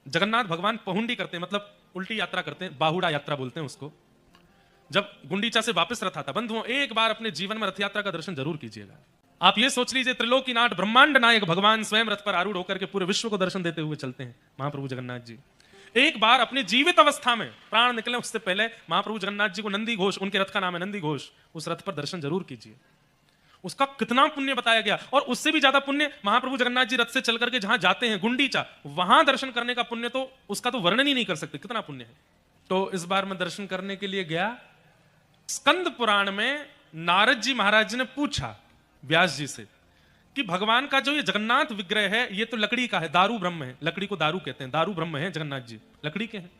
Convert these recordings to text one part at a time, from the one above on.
जगन्नाथ भगवान पहुंडी करते हैं, मतलब उल्टी यात्रा करते हैं, बाहुड़ा यात्रा बोलते हैं उसको। जब गुंडीचा से वापस रथ आता, बंधुओं एक बार अपने जीवन में रथ यात्रा का दर्शन जरूर कीजिएगा। आप ये सोच लीजिए त्रिलोकीनाथ ब्रह्मांड नायक भगवान स्वयं रथ पर आरूढ़ होकर के पूरे विश्व को दर्शन देते हुए चलते हैं महाप्रभु जगन्नाथ जी। एक बार अपने जीवित अवस्था में, प्राण निकले उससे पहले, महाप्रभु जगन्नाथ जी को नंदी घोष, उनके रथ का नाम है नंदी घोष, उस रथ पर दर्शन जरूर कीजिए। उसका कितना पुण्य बताया गया। और उससे भी ज्यादा पुण्य महाप्रभु जगन्नाथ जी रथ से चल करके जहां जाते हैं गुंडीचा, वहां दर्शन करने का पुण्य तो उसका तो वर्णन ही नहीं कर सकते, कितना पुण्य है। तो इस बार मैं दर्शन करने के लिए गया। स्कंद पुराण में नारद जी महाराज ने पूछा व्यास जी से कि भगवान का जो ये जगन्नाथ विग्रह है, ये तो लकड़ी का है, दारू ब्रह्म है, लकड़ी को दारू कहते हैं, दारू ब्रह्म है जगन्नाथ जी, लकड़ी के हैं।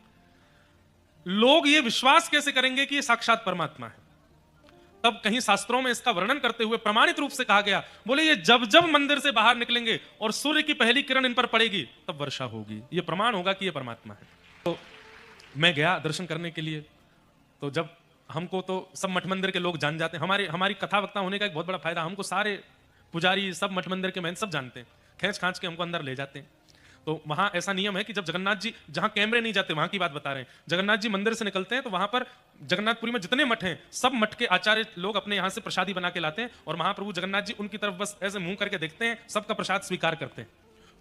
लोग ये विश्वास कैसे करेंगे कि ये साक्षात परमात्मा है? तब कहीं शास्त्रों में इसका वर्णन करते हुए प्रमाणित रूप से कहा गया, बोले ये जब जब मंदिर से बाहर निकलेंगे और सूर्य की पहली किरण इन पर पड़ेगी तब वर्षा होगी, ये प्रमाण होगा कि ये परमात्मा है। तो मैं गया दर्शन करने के लिए। तो जब हमको तो सब मठ मंदिर के लोग जान जाते हैं, हमारी कथा वक्ता होने का एक बहुत बड़ा फायदा, हमको सारे पुजारी सब मठ मंदिर के महंत सब जानते हैं, खींच खांच के हमको अंदर ले जाते हैं। तो वहां ऐसा नियम है कि जब जगन्नाथ जी, जहां कैमरे नहीं जाते वहां की बात बता रहे हैं, जगन्नाथ जी मंदिर से निकलते हैं तो वहां पर जगन्नाथपुरी में जितने मठ हैं सब मठ के आचार्य लोग अपने यहां से प्रसादी बना के लाते हैं और महाप्रभु जगन्नाथ जी उनकी तरफ बस ऐसे मुंह करके देखते हैं, सबका प्रसाद स्वीकार करते हैं।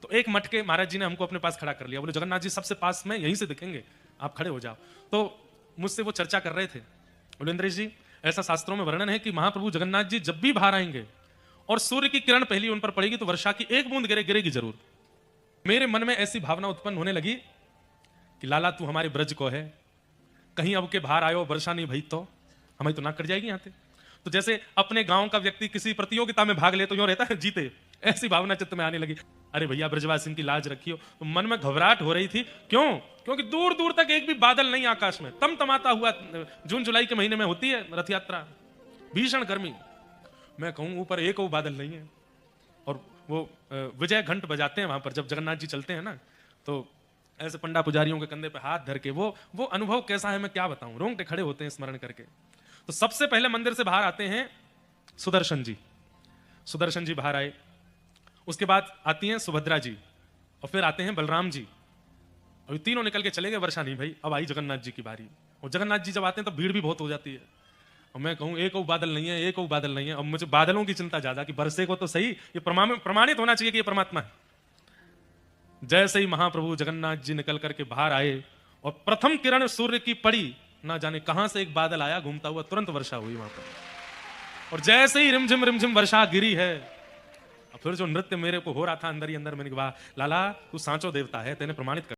तो एक मठ के महाराज जी ने हमको अपने पास खड़ा कर लिया, बोले जगन्नाथ जी सबसे पास में यहीं से दिखेंगे, आप खड़े हो जाओ। तो मुझसे वो चर्चा कर रहे थे, बोले इंद्रेश जी ऐसा शास्त्रों में वर्णन है कि महाप्रभु जगन्नाथ जी जब भी बाहर आएंगे और सूर्य की किरण पहली उन पर पड़ेगी तो वर्षा की एक बूंद गिरेगी जरूर। मेरे मन में ऐसी भावना उत्पन्न होने लगी कि लाला तू हमारे ब्रज को है, कहीं अब के बाहर आयो वर्षा नहीं भई तो हमें तो ना कट जाएगी यहाँ से। तो जैसे अपने गांव का व्यक्ति किसी प्रतियोगिता में भाग ले तो यूं रहता है जीते, ऐसी भावना चित्त में आने लगी। अरे भैया ब्रजवासी की लाज रखियो। तो मन में घबराहट हो रही थी, क्यों? क्योंकि दूर दूर तक एक भी बादल नहीं आकाश में, तमतमाता हुआ जून जुलाई के महीने में होती है रथ यात्रा, भीषण गर्मी, मैं कहूं ऊपर एक वो बादल नहीं है। और वो विजय घंट बजाते हैं वहां पर जब जगन्नाथ जी चलते हैं ना, तो ऐसे पंडा पुजारियों के कंधे पे हाथ धर के वो अनुभव कैसा है मैं क्या बताऊं, रोंगटे खड़े होते हैं स्मरण करके। तो सबसे पहले मंदिर से बाहर आते हैं सुदर्शन जी, सुदर्शन जी बाहर आए, उसके बाद आती हैं सुभद्रा जी और फिर आते हैं बलराम जी, और तीनों निकल के चले गए, वर्षा नहीं भाई। अब आई जगन्नाथ जी की बारी, और जगन्नाथ जी जब आते हैं तो भीड़ भी बहुत हो जाती है, और मैं कहूं एक और बादल नहीं है, एक और बादल नहीं है। अब मुझे बादलों की चिंता ज्यादा कि बरसे को तो सही, ये प्रमाणित होना चाहिए कि ये परमात्मा है। जैसे ही महाप्रभु जगन्नाथ जी निकल करके बाहर आए और प्रथम किरण सूर्य की पड़ी, ना जाने कहां से एक बादल आया घूमता हुआ, तुरंत वर्षा हुई वहां पर। और जैसे ही रिमझिम वर्षा गिरी है, फिर जो नृत्य मेरे को हो रहा था अंदर ही अंदर, मैंने कहा लाला तू सांचो देवता है, तेने प्रमाणित कर